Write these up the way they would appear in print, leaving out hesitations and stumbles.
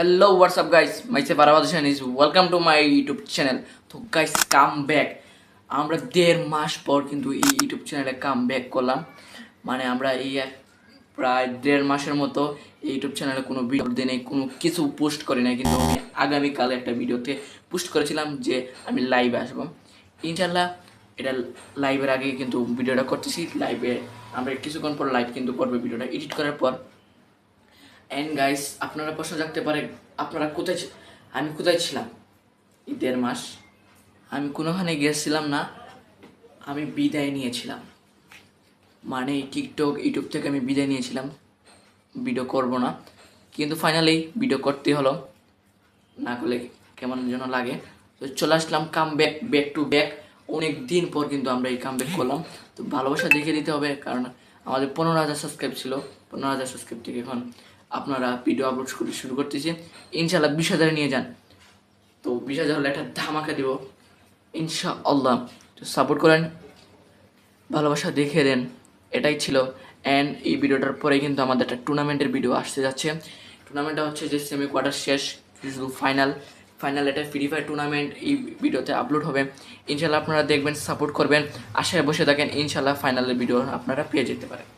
Hello, what's up guys? Myself Arawad Hussain is welcome to my YouTube channel. তো guys come back. আমরা 1.5 মাস পর কিন্তু এই YouTube চ্যানেলে কাম ব্যাক করলাম। মানে আমরা প্রায় 1.5 মাসের মতো এই ইউটিউব চ্যানেলে কোনো ভিডিও দিনে কোনো কিছু পোস্ট করি না, কিন্তু আমি আগামীকাল একটা ভিডিওতে পোস্ট করেছিলাম যে আমি লাইভে আসবো। ইনশাল্লাহ এটা লাইভের আগে কিন্তু ভিডিওটা করতেছি। লাইভে আমরা কিছুক্ষণ পর লাইভ কিন্তু করবো, ভিডিওটা এডিট করার পর। অ্যান্ড গাইস, আপনারা প্রশ্ন জাগতে পারে আপনারা আমি কোথায় ছিলাম এই 1.5 মাস? আমি কোনোখানে গিয়েছিলাম না, আমি বিদায় নিয়েছিলাম। মানে টিকটক ইউটিউব থেকে আমি বিদায় নিয়েছিলাম, ভিডিও করব না, কিন্তু ফাইনালি ভিডিও করতে হলো, না করলে কেমন যেন লাগে। তো চলে আসলাম কাম ব্যাক টু ব্যাক। অনেক দিন পর কিন্তু আমরা এই কাম ব্যাক করলাম। তো ভালোবাসা দেখিয়ে দিতে হবে, কারণ আমাদের 15,000 সাবস্ক্রাইব ছিল। 15,000 সাবস্ক্রাইব থেকে এখন আপনারা ভিডিও আপলোড শুরু করতেছি। ইনশাআল্লাহ 20,000 নিয়ে যান। তো 20,000 হলে একটা ধামাকা দিব ইনশাআল্লাহ। তো সাপোর্ট করেন, ভালোবাসা দেখিয়ে দেন, এটাই ছিল। অ্যান্ড এই ভিডিওটার পরে কিন্তু আমাদের একটা টুর্নামেন্টের ভিডিও আসতে যাচ্ছে। টুর্নামেন্টটা হচ্ছে যে সেমি কোয়ার্টার শেষ, শুধু ফাইনাল এটা ফ্রি ফায়ার টুর্নামেন্ট এই ভিডিওতে আপলোড হবে। ইনশাল্লাহ আপনারা দেখবেন, সাপোর্ট করবেন, আশায় বসে থাকেন। ইনশাল্লাহ ফাইনালের ভিডিও আপনারা পেয়ে যেতে পারেন।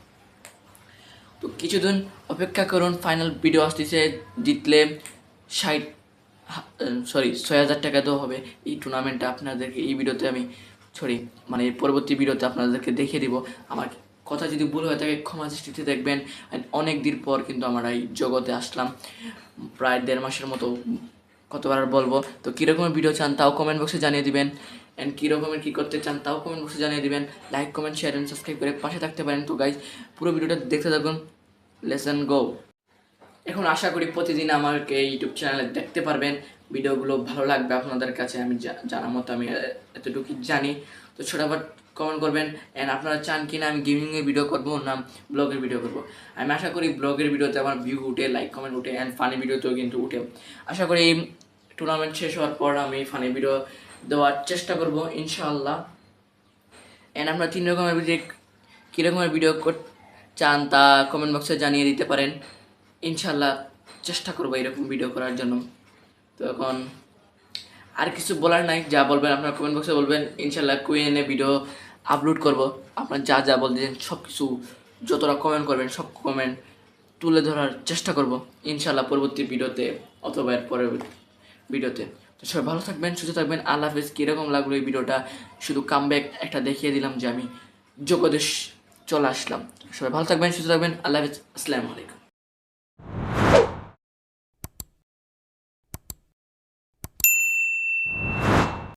তো কিছুদিন অপেক্ষা করুন, ফাইনাল ভিডিও আসতেছে। জিতলে 6,000 টাকা দেওয়া হবে। এই টুর্নামেন্টটা আপনাদেরকে এই ভিডিওতে আমি মানে পরবর্তী ভিডিওতে আপনাদেরকে দেখিয়ে দিব। আমার কথা যদি ভুল হয়ে থাকে ক্ষমা দৃষ্টিতে দেখবেন। অনেক দিন পর কিন্তু আমরা এই জগতে আসলাম, প্রায় 1.5 মাসের মতো। কতবার বলবো? তো কীরকমের ভিডিও চান তাও কমেন্ট বক্সে জানিয়ে দিবেন। অ্যান্ড কীরকমের কী করতে চান তাও কমেন্ট বক্সে জানিয়ে দিবেন। Like, comment, share and subscribe করে পাশে থাকতে পারেন। তো গাইজ, পুরো ভিডিওটা দেখতে থাকুন। লেসন গো। এখন আশা করি প্রতিদিন আমাকে ইউটিউব চ্যানেলে দেখতে পারবেন। ভিডিওগুলো ভালো লাগবে আপনাদের কাছে, আমি জানার মতো আমি এতটুকু জানি। তো ছোটাবার কমেন্ট করবেন। অ্যান্ড আপনারা চান কি না আমি গেমিংয়ের ভিডিও করবো না ব্লগের ভিডিও করবো? আমি আশা করি ব্লগের ভিডিওতে আমার ভিউ উঠে, লাইক কমেন্ট উঠে, অ্যান্ড ফানি ভিডিওতেও কিন্তু উঠে। আশা করি এই টুর্নামেন্ট শেষ হওয়ার পর আমি ফানি ভিডিও দেওয়ার চেষ্টা করবো ইনশাআল্লাহ। অ্যান্ড আপনারা 3 রকমের ভিডিও, কী রকমের ভিডিও চান তা কমেন্ট বক্সে জানিয়ে দিতে পারেন। ইনশাল্লাহ চেষ্টা করবো এরকম ভিডিও করার জন্য। তো এখন আর কিছু বলার নাই, যা বলবেন আপনারা কমেন্ট বক্সে বলবেন। ইনশাল্লাহ Q&A ভিডিও আপলোড করব। আপনার যা বলতেছেন সব কিছু, যতটা কমেন্ট করবেন সব কমেন্ট তুলে ধরার চেষ্টা করব ইনশাল্লাহ পরবর্তী ভিডিওতে অথবা এর পরের ভিডিওতে। তো সবাই ভালো থাকবেন, সুস্থ থাকবেন। আল্লাহ হাফেজ। কীরকম লাগলো এই ভিডিওটা? শুধু কামব্যাক একটা দেখিয়ে দিলাম যে আমি জগতে চলে আসলাম। সবাই ভালো থাকবেন, সুস্থ থাকবেন। আল্লাহ হাফেজ। আসসালামু আলাইকুম।